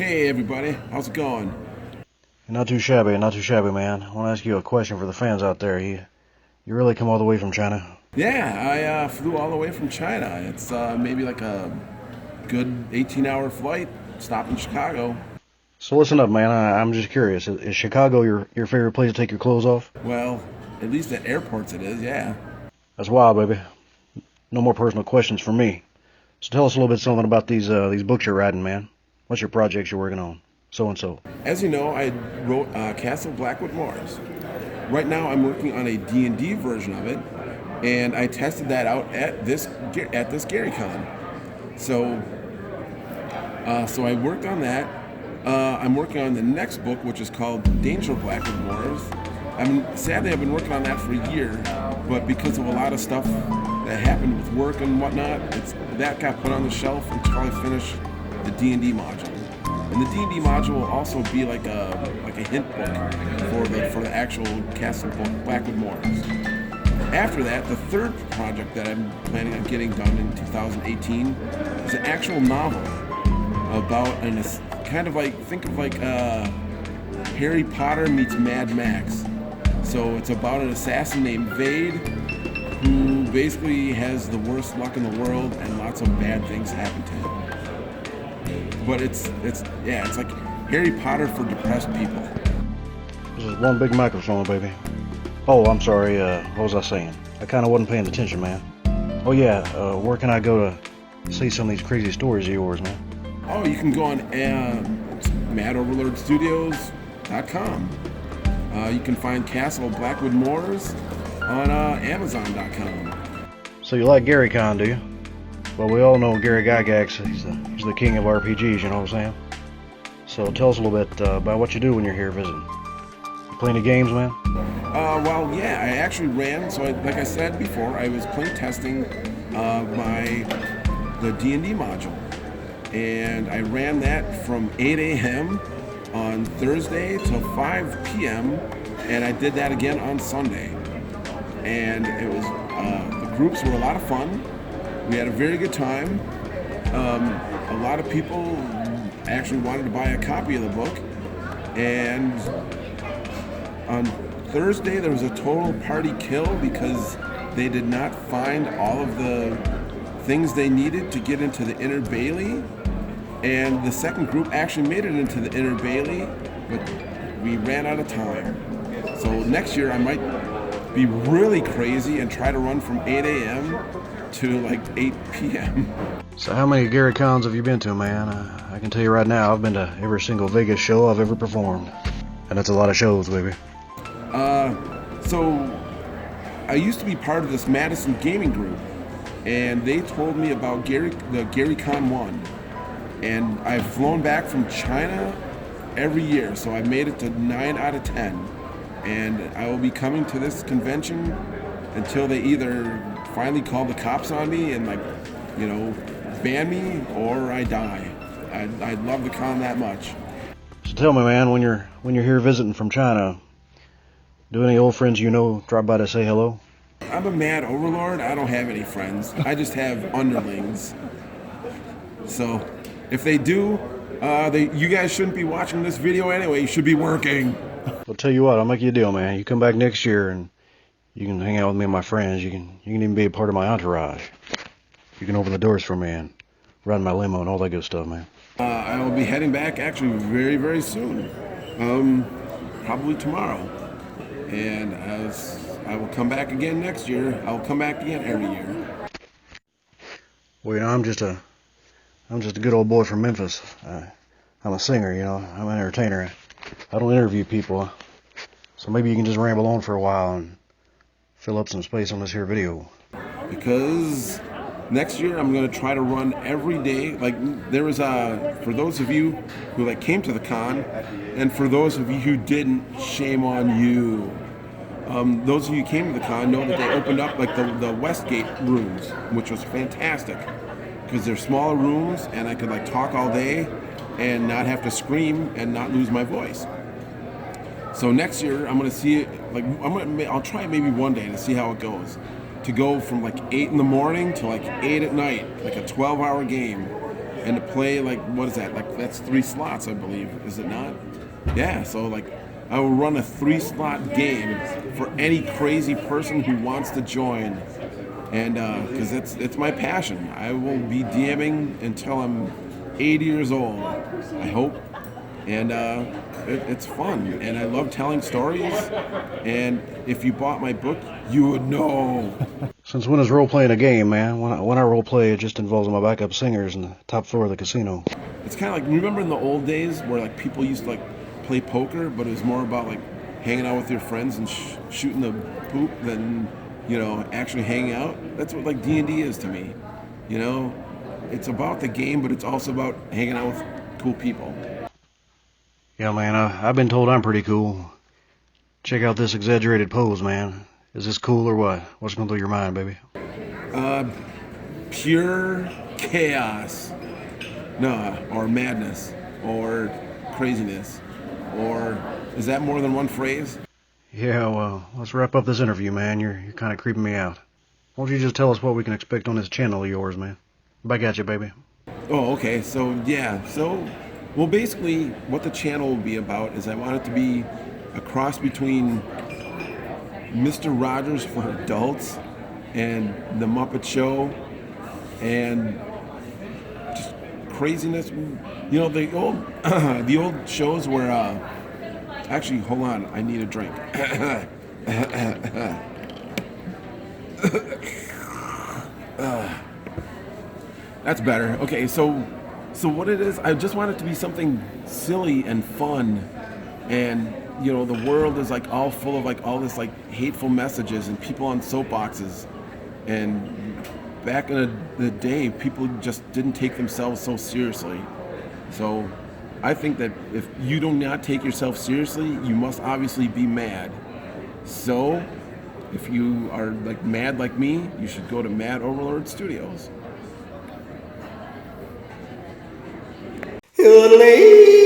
Hey everybody, how's it going? Not too shabby, not too shabby, man. I want to ask you a question for the fans out there. You really come all the way from China? Yeah, I flew all the way from China. It's maybe like a good 18-hour flight, stop in Chicago. So listen up, man. I'm just curious. Is Chicago your favorite place to take your clothes off? Well, at least at airports it is, yeah. That's wild, baby. No more personal questions from me. So tell us a little bit something about these books you're writing, man. What's your projects you're working on? So and so. As you know, I wrote Castle Blackwood Moors. Right now I'm working on a D&D version of it, and I tested that out at this GaryCon. So, so I worked on that. I'm working on the next book, which is called Danger Blackwood Moors. Sadly, I've been working on that for a year, but because of a lot of stuff that happened with work and whatnot, that got put on the shelf until I finish the D&D module. And the D&D module will also be like a hint book for the actual Castle Blackwood Moors. After that, the third project that I'm planning on getting done in 2018 is an actual novel about kind of like, think of like Harry Potter meets Mad Max. So it's about an assassin named Vade who basically has the worst luck in the world and lots of bad things happen to him. But it's like Harry Potter for depressed people. This is one big microphone, baby. Oh, I'm sorry. What was I saying? I kind of wasn't paying attention, man. Oh yeah. Where can I go to see some of these crazy stories of yours, man? Oh, you can go on madoverlordstudios.com. You can find Castle Blackwood Moors on Amazon.com. So you like Gary Con, do you? Well, we all know Gary Gygax. He's the king of RPGs, you know what I'm saying? So tell us a little bit about what you do when you're here visiting. You play any games, man? Well, yeah, I actually ran. So, like I said before, I was play testing the D&D module, and I ran that from 8 a.m. on Thursday till 5 p.m. and I did that again on Sunday. And it was the groups were a lot of fun. We had a very good time. A lot of people actually wanted to buy a copy of the book. And on Thursday, there was a total party kill because they did not find all of the things they needed to get into the Inner Bailey. And the second group actually made it into the Inner Bailey, but we ran out of time. So next year, I might be really crazy and try to run from 8 a.m. to like 8 p.m. So how many Gary Cons have you been to, man? I can tell you right now, I've been to every single Vegas show I've ever performed. And that's a lot of shows, baby. So I used to be part of this Madison gaming group, and they told me about the GaryCon 1. And I've flown back from China every year, so I've made it to 9 out of 10. And I will be coming to this convention until they either finally call the cops on me and ban me, or I die. I love the con that much. So tell me, man, when you're here visiting from China, do any old friends you know drop by to say hello? I'm a mad overlord. I don't have any friends. I just have underlings. So if they do, you guys shouldn't be watching this video anyway. You should be working. I'll tell you what, I'll make you a deal, man. You come back next year and you can hang out with me and my friends. You can even be a part of my entourage. You can open the doors for me and ride my limo and all that good stuff, man. I will be heading back actually very, very soon. Probably tomorrow. And as I will come back again next year, I'll come back again every year. Well, I'm just a good old boy from Memphis. I'm a singer, I'm an entertainer. I don't interview people. So maybe you can just ramble on for a while and fill up some space on this here video. Because next year I'm going to try to run every day. Like there was for those of you who came to the con, and for those of you who didn't, shame on you. Those of you who came to the con know that they opened up the Westgate rooms, which was fantastic because they're smaller rooms and I could talk all day and not have to scream and not lose my voice. So next year I'm gonna see it. I'll try it maybe one day to see how it goes. To go from 8 in the morning to 8 at night, like a 12-hour game. and to play like, what is that? Like that's 3 slots, I believe, is it not? Yeah. So like, I will run a 3-slot game for any crazy person who wants to join, and because it's my passion. I will be DMing until I'm 80 years old, I hope, and it's fun, and I love telling stories. And if you bought my book, you would know. Since when is role playing a game, man? When I role play, it just involves my backup singers in the top floor of the casino. It's kind of like, remember in the old days where like people used to like play poker, but it was more about like hanging out with your friends and shooting the poop than, you know, actually hanging out. That's what like D&D is to me. You know, it's about the game, but it's also about hanging out with cool people. Yeah, man, I've been told I'm pretty cool. Check out this exaggerated pose, man. Is this cool or what? What's going through your mind, baby? Pure chaos. No, or madness, or craziness, or is that more than one phrase? Yeah, well, let's wrap up this interview, man. You're kind of creeping me out. Why don't you just tell us what we can expect on this channel of yours, man? Back at you, baby. Oh, okay. So yeah. So, well, basically, what the channel will be about is I want it to be a cross between Mr. Rogers for adults and The Muppet Show, and just craziness. You know, the old the old shows where actually, hold on, I need a drink. That's better. Okay, so what it is, I just want it to be something silly and fun, and you know, the world is like all full of like all this like hateful messages and people on soapboxes, and back in the day, people just didn't take themselves so seriously. So I think that if you do not take yourself seriously, you must obviously be mad. So if you are like mad like me, you should go to Mad Overlord Studios. Yodeling.